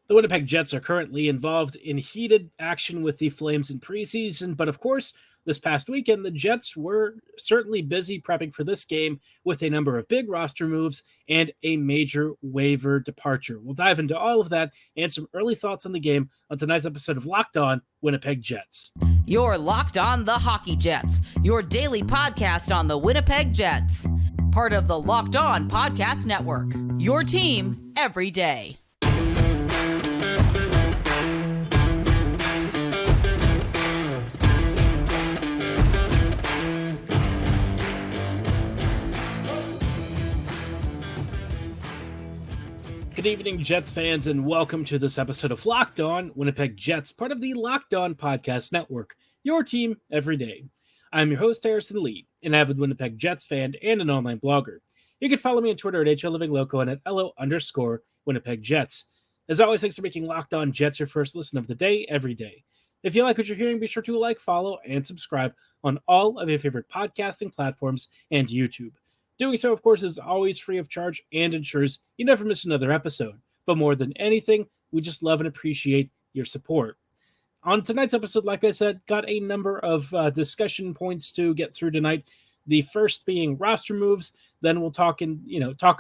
The Winnipeg Jets are currently involved in heated action with the Flames in preseason, but of course, this past weekend, the Jets were certainly busy prepping for this game with a number of big roster moves and a major waiver departure. We'll dive into all of that and some early thoughts on the game on tonight's episode of Locked On Winnipeg Jets. You're Locked On the Hockey Jets, your daily podcast on the Winnipeg Jets. Part of the Locked On Podcast Network, your team every day. Good evening, Jets fans, and welcome to this episode of Locked On Winnipeg Jets, part of the Locked On Podcast Network, your team every day. I'm your host, Harrison Lee, an avid Winnipeg Jets fan and an online blogger. You can follow me on Twitter at HLLivingLoco and at LO_Winnipeg Jets. As always, thanks for making Locked On Jets your first listen of the day every day. If you like what you're hearing, be sure to like, follow, and subscribe on all of your favorite podcasting platforms and YouTube. Doing so, of course, is always free of charge and ensures you never miss another episode. But more than anything, we just love and appreciate your support. On tonight's episode, like I said, got a number of discussion points to get through tonight. The first being roster moves. Then we'll talk a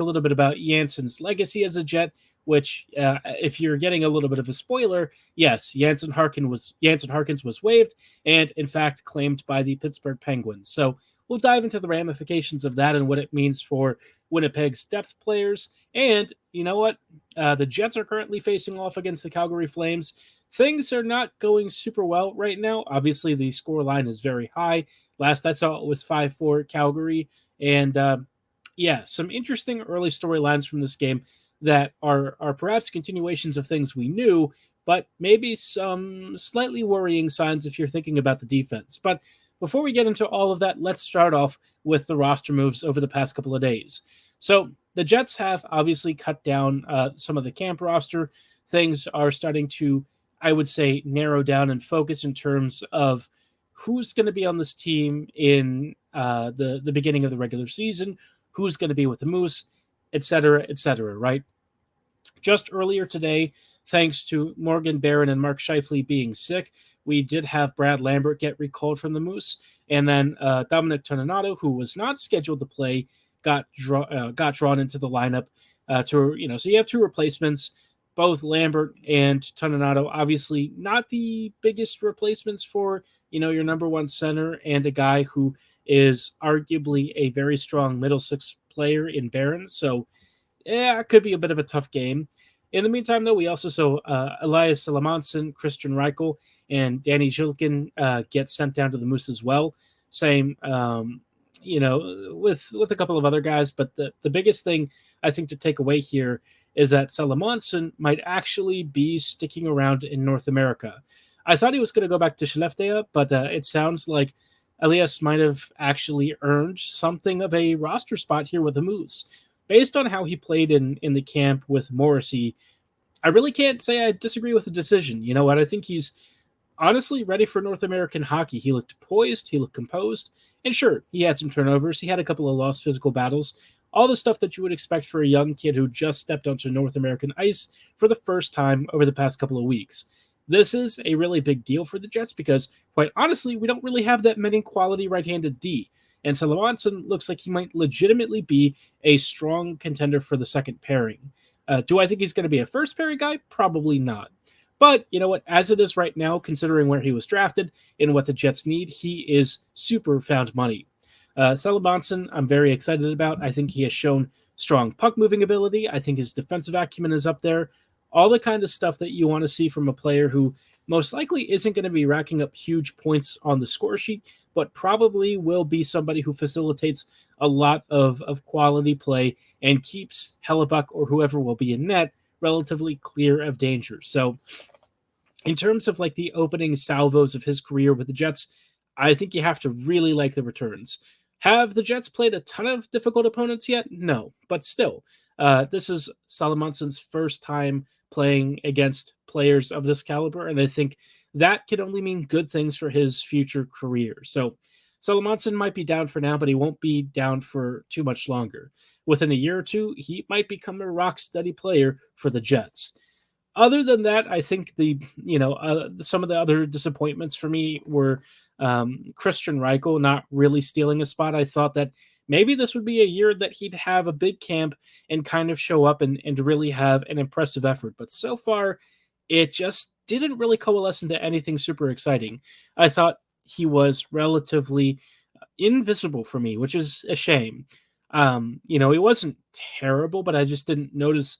little bit about Jansen's legacy as a Jet, which, if you're getting a little bit of a spoiler, yes, Yansen Harkins was waived and, in fact, claimed by the Pittsburgh Penguins. So we'll dive into the ramifications of that and what it means for Winnipeg's depth players. And you know what? The Jets are currently facing off against the Calgary Flames. Things are not going super well right now. Obviously, the score line is very high. Last I saw, it was 5-4 Calgary. And some interesting early storylines from this game that are perhaps continuations of things we knew, but maybe some slightly worrying signs if you're thinking about the defense. But before we get into all of that, let's start off with the roster moves over the past couple of days. So the Jets have obviously cut down some of the camp roster. Things are starting to, I would say, narrow down and focus in terms of who's going to be on this team in the beginning of the regular season, who's going to be with the Moose, et cetera, right? Just earlier today, thanks to Morgan Barron and Mark Scheifele being sick, we did have Brad Lambert get recalled from the Moose, and then Dominic Toninato, who was not scheduled to play, got drawn into the lineup. So you have two replacements, both Lambert and Toninato. Obviously, not the biggest replacements for your number one center and a guy who is arguably a very strong middle six player in Barron. So, it could be a bit of a tough game. In the meantime, though, we also saw Elias Salomonsson, Kristian Reichel, and Danny Zhilkin get sent down to the Moose as well. Same, with a couple of other guys. But the biggest thing I think to take away here is that Salomonsson might actually be sticking around in North America. I thought he was going to go back to Skellefteå, but it sounds like Elias might have actually earned something of a roster spot here with the Moose. Based on how he played in the camp with Morrissey, I really can't say I disagree with the decision. You know what? I think he's honestly ready for North American hockey. He looked poised, he looked composed, and sure, he had some turnovers. He had a couple of lost physical battles, all the stuff that you would expect for a young kid who just stepped onto North American ice for the first time over the past couple of weeks. This is a really big deal for the Jets because, quite honestly, we don't really have that many quality right-handed D. And Salomonsson looks like he might legitimately be a strong contender for the second pairing. Do I think he's going to be a first pairing guy? Probably not. But you know what? As it is right now, considering where he was drafted and what the Jets need, he is super found money. Salomonsson, I'm very excited about. I think he has shown strong puck-moving ability. I think his defensive acumen is up there. All the kind of stuff that you want to see from a player who most likely isn't going to be racking up huge points on the score sheet, but probably will be somebody who facilitates a lot of quality play and keeps Hellebuck or whoever will be in net relatively clear of danger. So in terms of like the opening salvos of his career with the Jets, I think you have to really like the returns. Have the Jets played a ton of difficult opponents yet? No, but still, this is Salomonsson's first time playing against players of this caliber, and I think that could only mean good things for his future career. So Salomonsson might be down for now, but he won't be down for too much longer. Within a year or two, he might become a rock-steady player for the Jets. Other than that, I think some of the other disappointments for me were Kristian Reichel not really stealing a spot. I thought that maybe this would be a year that he'd have a big camp and kind of show up and really have an impressive effort. But so far, it just didn't really coalesce into anything super exciting. I thought he was relatively invisible for me, which is a shame. He wasn't terrible, but I just didn't notice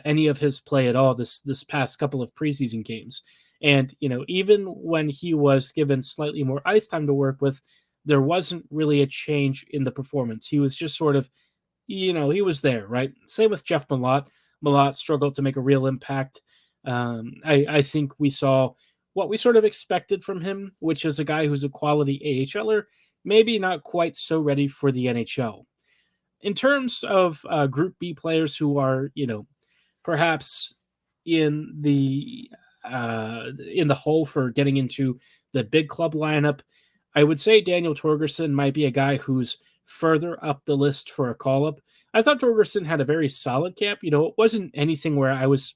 any of his play at all this past couple of preseason games. And even when he was given slightly more ice time to work with, there wasn't really a change in the performance. He was just sort of, he was there, right? Same with Jeff Malott. Malott struggled to make a real impact. I think we saw what we sort of expected from him, which is a guy who's a quality AHLer, maybe not quite so ready for the NHL. In terms of Group B players who are, perhaps in the hole for getting into the big club lineup, I would say Daniel Torgersson might be a guy who's further up the list for a call-up. I thought Torgersson had a very solid camp. It wasn't anything where I was,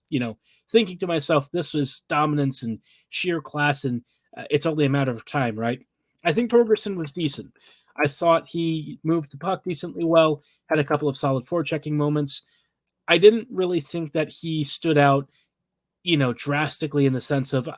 thinking to myself, this was dominance and sheer class, and it's only a matter of time, right? I think Torgersson was decent. I thought he moved the puck decently well, had a couple of solid forechecking moments. I didn't really think that he stood out, drastically in the sense of,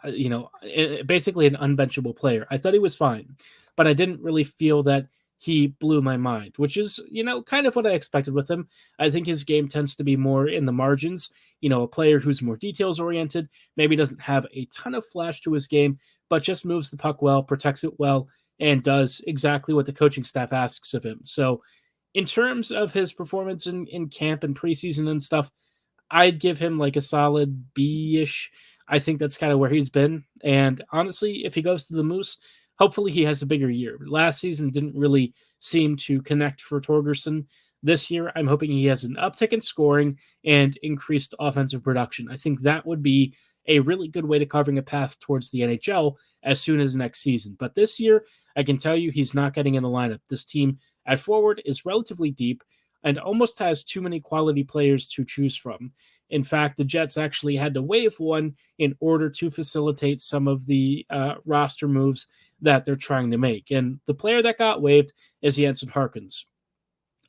basically an unbenchable player. I thought he was fine, but I didn't really feel that he blew my mind, which is, kind of what I expected with him. I think his game tends to be more in the margins, a player who's more details oriented, maybe doesn't have a ton of flash to his game, but just moves the puck well, protects it well, and does exactly what the coaching staff asks of him. So in terms of his performance in camp and preseason and stuff, I'd give him like a solid B-ish. I think that's kind of where he's been. And honestly, if he goes to the Moose, hopefully he has a bigger year. Last season didn't really seem to connect for Torgersson. This year, I'm hoping he has an uptick in scoring and increased offensive production. I think that would be a really good way to carving a path towards the NHL as soon as next season. But this year, I can tell you he's not getting in the lineup. This team at forward is relatively deep and almost has too many quality players to choose from. In fact, the Jets actually had to waive one in order to facilitate some of the roster moves that they're trying to make. And the player that got waived is Yansen Harkins.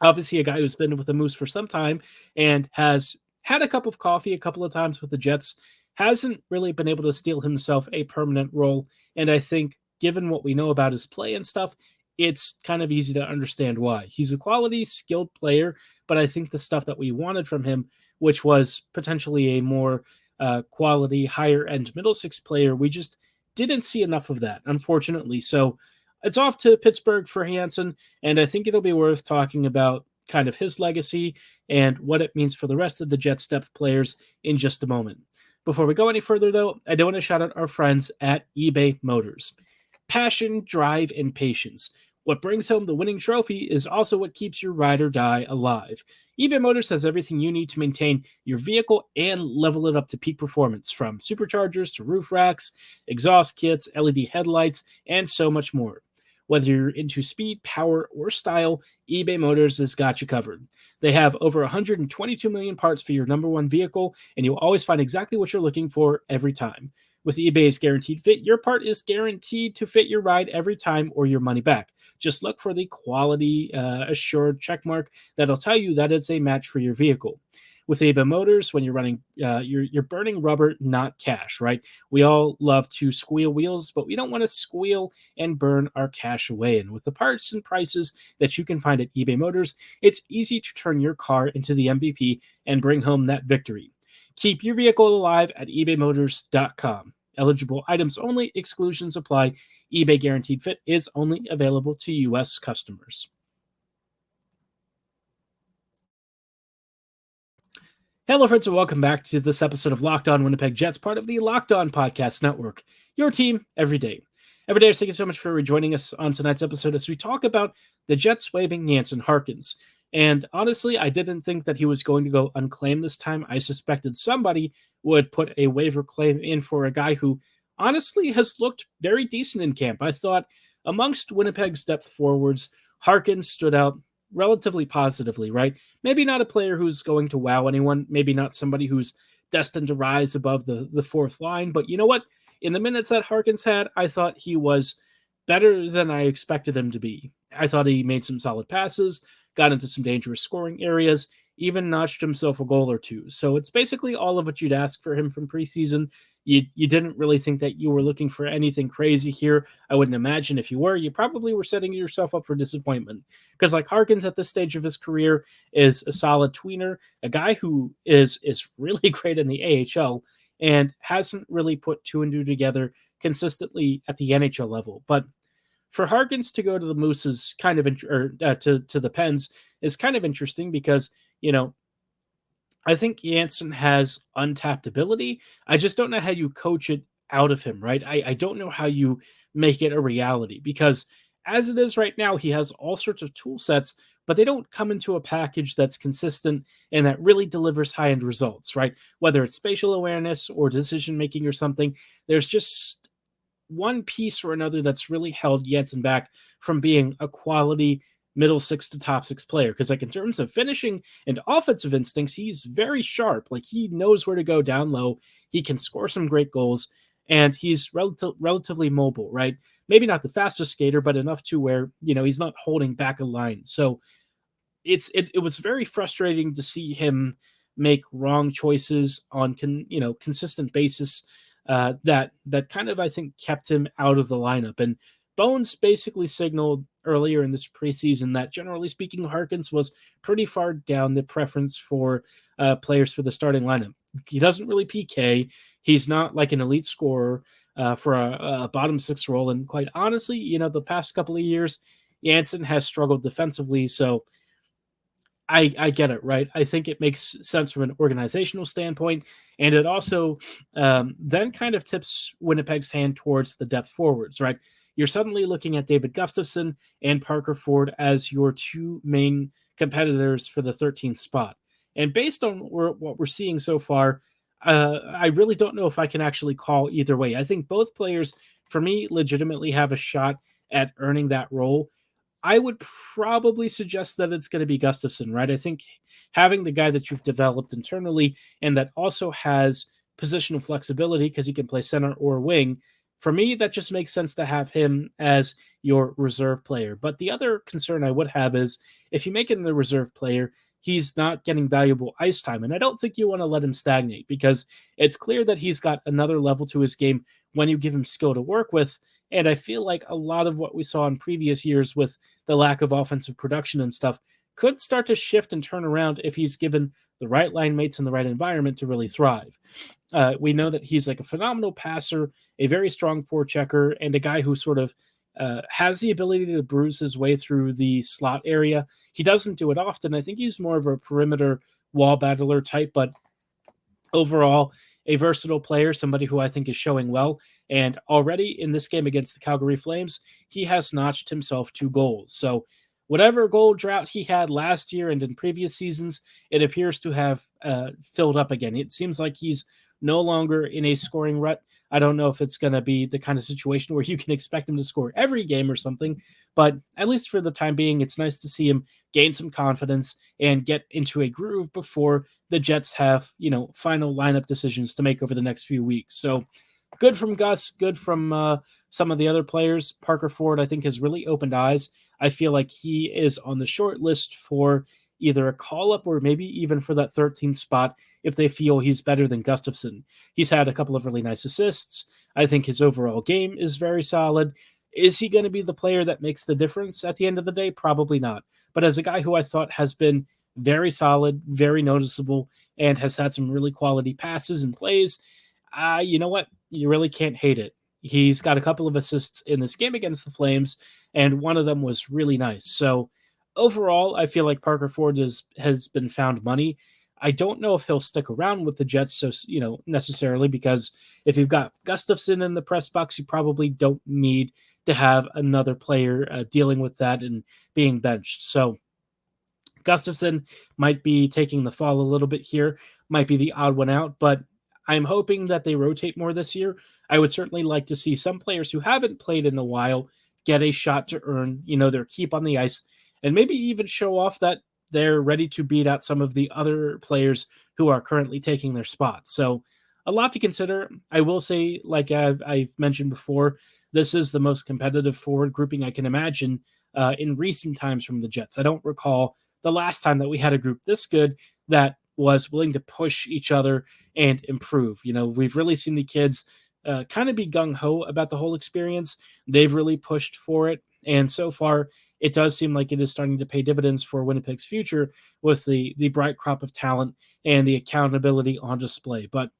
Obviously, a guy who's been with the Moose for some time and has had a cup of coffee a couple of times with the Jets, hasn't really been able to steal himself a permanent role. And I think, given what we know about his play and stuff, it's kind of easy to understand why. He's a quality, skilled player, but I think the stuff that we wanted from him, which was potentially a more quality, higher-end middle six player, we just didn't see enough of that, unfortunately. So it's off to Pittsburgh for Jansen, and I think it'll be worth talking about kind of his legacy and what it means for the rest of the Jets depth players in just a moment. Before we go any further, though, I do want to shout out our friends at eBay Motors. Passion, drive, and patience. What brings home the winning trophy is also what keeps your ride or die alive. eBay Motors has everything you need to maintain your vehicle and level it up to peak performance, from superchargers to roof racks, exhaust kits, LED headlights, and so much more. Whether you're into speed, power, or style, eBay Motors has got you covered. They have over 122 million parts for your number one vehicle, and you'll always find exactly what you're looking for every time. With eBay's Guaranteed Fit, your part is guaranteed to fit your ride every time or your money back. Just look for the quality assured checkmark that'll tell you that it's a match for your vehicle. With eBay Motors, when you're running, you're burning rubber, not cash, right? We all love to squeal wheels, but we don't want to squeal and burn our cash away. And with the parts and prices that you can find at eBay Motors, it's easy to turn your car into the MVP and bring home that victory. Keep your vehicle alive at ebaymotors.com. Eligible items only, exclusions apply. eBay Guaranteed Fit is only available to U.S. customers. Hello, friends, and welcome back to this episode of Locked On Winnipeg Jets, part of the Locked On Podcast Network. Your team every day. Every day, thank you so much for joining us on tonight's episode as we talk about the Jets waiving Jansen Harkins. And honestly, I didn't think that he was going to go unclaimed this time. I suspected somebody would put a waiver claim in for a guy who honestly has looked very decent in camp. I thought amongst Winnipeg's depth forwards, Harkins stood out relatively positively, right? Maybe not a player who's going to wow anyone, maybe not somebody who's destined to rise above the fourth line. But you know what? In the minutes that Harkins had, I thought he was better than I expected him to be. I thought he made some solid passes, got into some dangerous scoring areas, even notched himself a goal or two. So it's basically all of what you'd ask for him from preseason. You didn't really think that you were looking for anything crazy here. I wouldn't imagine if you were. You probably were setting yourself up for disappointment. Because like Harkins at this stage of his career is a solid tweener, a guy who is really great in the AHL and hasn't really put two and two together consistently at the NHL level. But for Harkins to go to the Moose is kind of to the Pens is kind of interesting because, you know, I think Jansen has untapped ability. I just don't know how you coach it out of him, right? I don't know how you make it a reality because as it is right now, he has all sorts of tool sets, but they don't come into a package that's consistent and that really delivers high-end results, right? Whether it's spatial awareness or decision-making or something, there's just one piece or another that's really held Jansen back from being a quality middle six to top six player. Because like in terms of finishing and offensive instincts, he's very sharp. Like he knows where to go down low. He can score some great goals, and he's relatively mobile, right? Maybe not the fastest skater, but enough to where, you know, he's not holding back a line. So it was very frustrating to see him make wrong choices on consistent basis. That kind of, I think, kept him out of the lineup. And Bones basically signaled earlier in this preseason that, generally speaking, Harkins was pretty far down the preference for players for the starting lineup. He doesn't really PK. He's not like an elite scorer for a bottom six role. And quite honestly, you know, the past couple of years, Jansen has struggled defensively. So I get it, right? I think it makes sense from an organizational standpoint. And it also then kind of tips Winnipeg's hand towards the depth forwards, right? You're suddenly looking at David Gustafsson and Parker Ford as your two main competitors for the 13th spot. And based on what we're seeing so far, I really don't know if I can actually call either way. I think both players, for me, legitimately have a shot at earning that role. I would probably suggest that it's going to be Gustafsson, right? I think having the guy that you've developed internally and that also has positional flexibility because he can play center or wing, for me, that just makes sense to have him as your reserve player. But the other concern I would have is if you make him the reserve player, he's not getting valuable ice time. And I don't think you want to let him stagnate because it's clear that he's got another level to his game when you give him skill to work with. And I feel like a lot of what we saw in previous years with the lack of offensive production and stuff could start to shift and turn around if he's given the right line mates in the right environment to really thrive. We know that he's like a phenomenal passer, a very strong forechecker, and a guy who sort of has the ability to bruise his way through the slot area. He doesn't do it often. I think he's more of a perimeter wall battler type, but overall, a versatile player, somebody who I think is showing well. And already in this game against the Calgary Flames, he has notched himself 2 goals. So whatever goal drought he had last year and in previous seasons, it appears to have filled up again. It seems like he's no longer in a scoring rut. I don't know if it's going to be the kind of situation where you can expect him to score every game or something, but at least for the time being, it's nice to see him gain some confidence and get into a groove before the Jets have, you know, final lineup decisions to make over the next few weeks. So good from Gus, good from some of the other players. Parker Ford, I think, has really opened eyes. I feel like he is on the short list for either a call-up or maybe even for that 13th spot if they feel he's better than Gustafsson. He's had a couple of really nice assists. I think his overall game is very solid. Is he going to be the player that makes the difference at the end of the day? Probably not. But as a guy who I thought has been very solid, very noticeable, and has had some really quality passes and plays, you know what? You really can't hate it. He's got a couple of assists in this game against the Flames, and one of them was really nice. So overall, I feel like Parker Ford has been found money. I don't know if he'll stick around with the Jets, so necessarily, because if you've got Gustafsson in the press box, you probably don't need to have another player dealing with that and being benched. So Gustafsson might be taking the fall a little bit here, might be the odd one out, but I'm hoping that they rotate more this year. I would certainly like to see some players who haven't played in a while get a shot to earn, their keep on the ice, and maybe even show off that they're ready to beat out some of the other players who are currently taking their spots. So a lot to consider. I will say, like I've mentioned before, this is the most competitive forward grouping I can imagine in recent times from the Jets. I don't recall the last time that we had a group this good that was willing to push each other and improve. We've really seen the kids kind of be gung-ho about the whole experience. They've really pushed for it. And so far, it does seem like it is starting to pay dividends for Winnipeg's future with the bright crop of talent and the accountability on display. But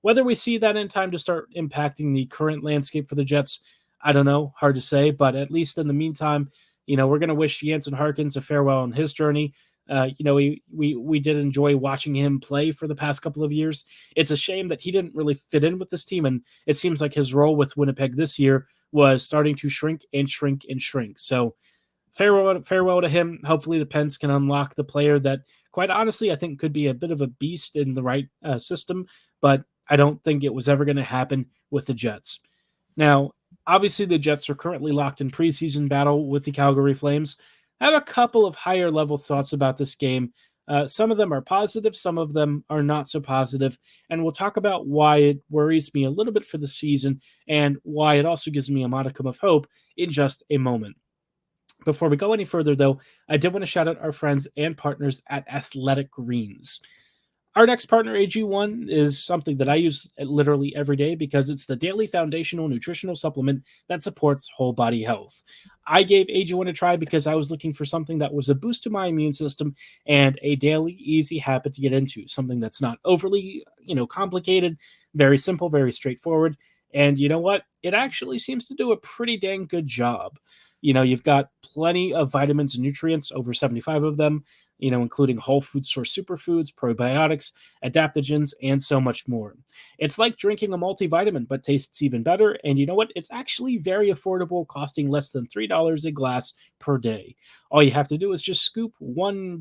whether we see that in time to start impacting the current landscape for the Jets, I don't know. Hard to say. But at least in the meantime, we're going to wish Jansen Harkins a farewell on his journey. We did enjoy watching him play for the past couple of years. It's a shame that he didn't really fit in with this team, and it seems like his role with Winnipeg this year was starting to shrink and shrink and shrink. So farewell to him. Hopefully the Pens can unlock the player that, quite honestly, I think could be a bit of a beast in the right system, but I don't think it was ever going to happen with the Jets. Now, obviously the Jets are currently locked in preseason battle with the Calgary Flames. I have a couple of higher level thoughts about this game. Some of them are positive, some of them are not so positive, and we'll talk about why it worries me a little bit for the season and why it also gives me a modicum of hope in just a moment. Before we go any further, though, I did want to shout out our friends and partners at Athletic Greens. Our next partner, AG1, is something that I use literally every day because it's the daily foundational nutritional supplement that supports whole body health. I gave AG1 a try because I was looking for something that was a boost to my immune system and a daily easy habit to get into, something that's not overly, complicated, very simple, very straightforward. And you know what? It actually seems to do a pretty dang good job. You've got plenty of vitamins and nutrients, over 75 of them, including whole food source superfoods, probiotics, adaptogens, and so much more. It's like drinking a multivitamin, but tastes even better. And you know what? It's actually very affordable, costing less than $3 a glass per day. All you have to do is just scoop one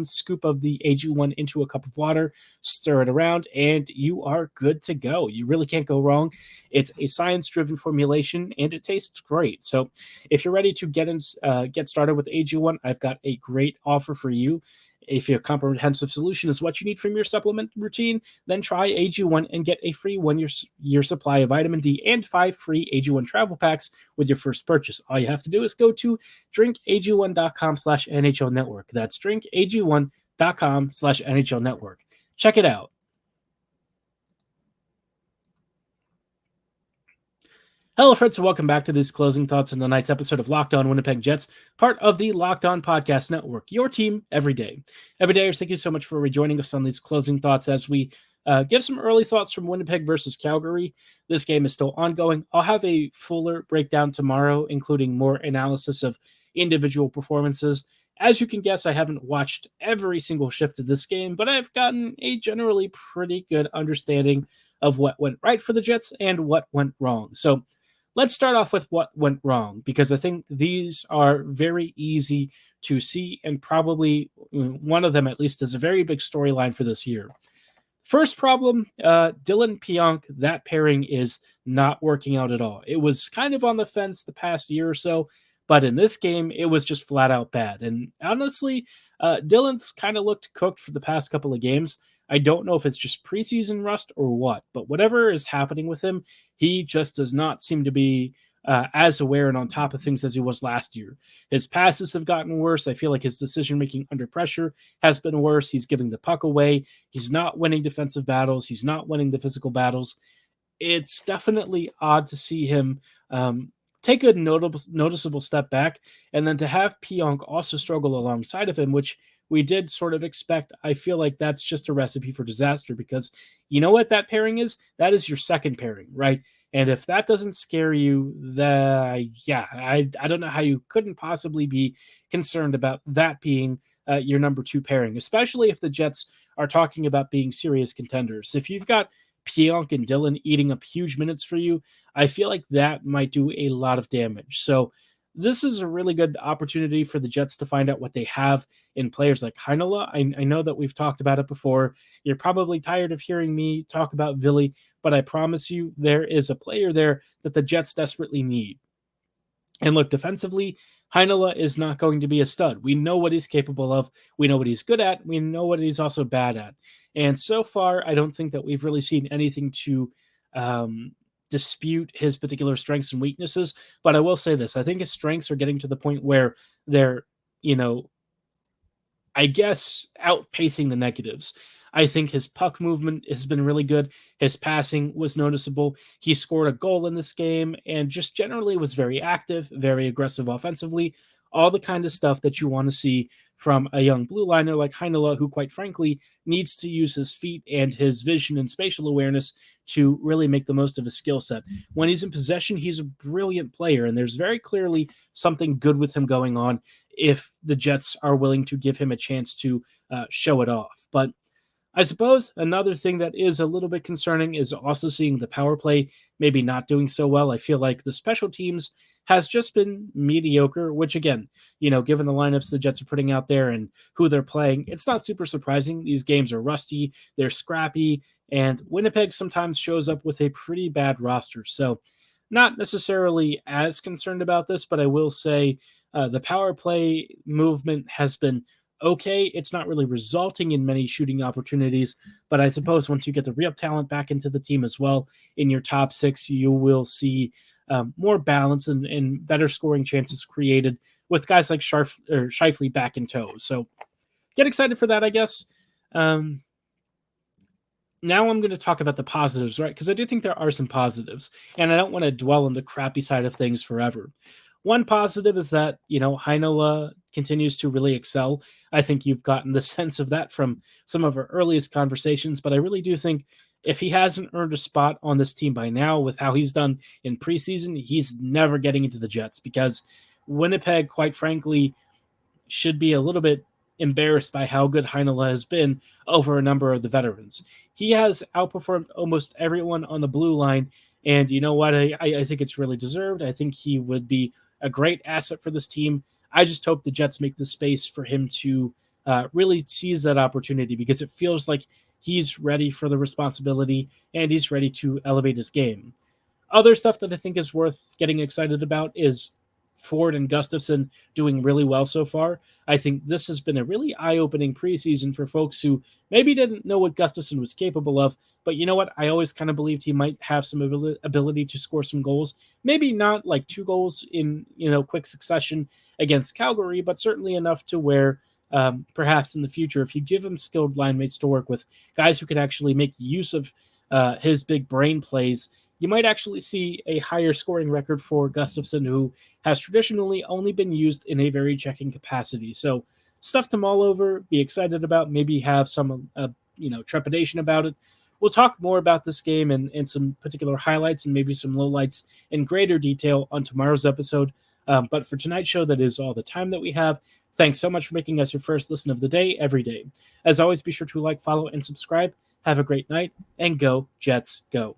scoop of the AG1 into a cup of water, stir it around, and you are good to go. You really can't go wrong. It's a science-driven formulation, and it tastes great. So if you're ready to get started with AG1, I've got a great offer for you. If your comprehensive solution is what you need from your supplement routine, then try AG1 and get a free 1-year supply of vitamin D and 5 free AG1 travel packs with your first purchase. All you have to do is go to drinkag1.com/NHL network. That's drinkag1.com/NHL network. Check it out. Hello, friends, and welcome back to this closing thoughts on tonight's episode of Locked On Winnipeg Jets, part of the Locked On Podcast Network, your team every day. Everydayers, thank you so much for rejoining us on these closing thoughts as we give some early thoughts from Winnipeg versus Calgary. This game is still ongoing. I'll have a fuller breakdown tomorrow, including more analysis of individual performances. As you can guess, I haven't watched every single shift of this game, but I've gotten a generally pretty good understanding of what went right for the Jets and what went wrong. So let's start off with what went wrong, because I think these are very easy to see, and probably one of them at least is a very big storyline for this year. First problem, Dillon Pionk, that pairing is not working out at all. It was kind of on the fence the past year or so, but in this game, it was just flat out bad. And honestly, Dillon's kind of looked cooked for the past couple of games. I don't know if it's just preseason rust or what, but whatever is happening with him, he just does not seem to be as aware and on top of things as he was last year. His passes have gotten worse. I feel like his decision-making under pressure has been worse. He's giving the puck away. He's not winning defensive battles. He's not winning the physical battles. It's definitely odd to see him take a noticeable step back, and then to have Pionk also struggle alongside of him, which we did sort of expect. I feel like that's just a recipe for disaster, because you know what that pairing is? That is your second pairing, right? And if that doesn't scare you, I don't know how you couldn't possibly be concerned about that being your number two pairing, especially if the Jets are talking about being serious contenders. If you've got Pionk and Dillon eating up huge minutes for you, I feel like that might do a lot of damage. So this is a really good opportunity for the Jets to find out what they have in players like Heinola. I know that we've talked about it before. You're probably tired of hearing me talk about Ville, but I promise you there is a player there that the Jets desperately need. And look, defensively, Heinola is not going to be a stud. We know what he's capable of. We know what he's good at. We know what he's also bad at. And so far, I don't think that we've really seen anything to dispute his particular strengths and weaknesses. But I will say this. I think his strengths are getting to the point where they're, I guess, outpacing the negatives. I think his puck movement has been really good. His passing was noticeable. He scored a goal in this game and just generally was very active, very aggressive offensively. All the kind of stuff that you want to see from a young blue liner like Heinola, who, quite frankly, needs to use his feet and his vision and spatial awareness to really make the most of his skill set. When he's in possession, he's a brilliant player, and there's very clearly something good with him going on if the Jets are willing to give him a chance to show it off. But I suppose another thing that is a little bit concerning is also seeing the power play maybe not doing so well. I feel like the special teams has just been mediocre, which again, given the lineups the Jets are putting out there and who they're playing, it's not super surprising. These games are rusty, they're scrappy, and Winnipeg sometimes shows up with a pretty bad roster. So not necessarily as concerned about this, but I will say the power play movement has been okay. It's not really resulting in many shooting opportunities, but I suppose once you get the real talent back into the team as well in your top six, you will see more balance and better scoring chances created with guys like Scheifele back in tow. So get excited for that, I guess. Now I'm going to talk about the positives, right? Because I do think there are some positives, and I don't want to dwell on the crappy side of things forever. One positive is that, Heinola continues to really excel. I think you've gotten the sense of that from some of our earliest conversations, but I really do think if he hasn't earned a spot on this team by now with how he's done in preseason, he's never getting into the Jets, because Winnipeg, quite frankly, should be a little bit embarrassed by how good Heinola has been over a number of the veterans. He has outperformed almost everyone on the blue line, and you know what? I think it's really deserved. I think he would be a great asset for this team. I just hope the Jets make the space for him to really seize that opportunity, because it feels like he's ready for the responsibility and he's ready to elevate his game. Other stuff that I think is worth getting excited about is Ford and Gustafsson doing really well so far. I think this has been a really eye-opening preseason for folks who maybe didn't know what Gustafsson was capable of, but you know what? I always kind of believed he might have some ability to score some goals. Maybe not like 2 goals in, quick succession against Calgary, but certainly enough to where perhaps in the future, if you give him skilled line mates to work with, guys who can actually make use of his big brain plays, you might actually see a higher scoring record for Gustafsson, who has traditionally only been used in a very checking capacity. So stuff to mull over, be excited about, maybe have some trepidation about it. We'll talk more about this game and some particular highlights and maybe some lowlights in greater detail on tomorrow's episode. But for tonight's show, that is all the time that we have. Thanks so much for making us your first listen of the day every day. As always, be sure to like, follow, and subscribe. Have a great night, and go Jets, go.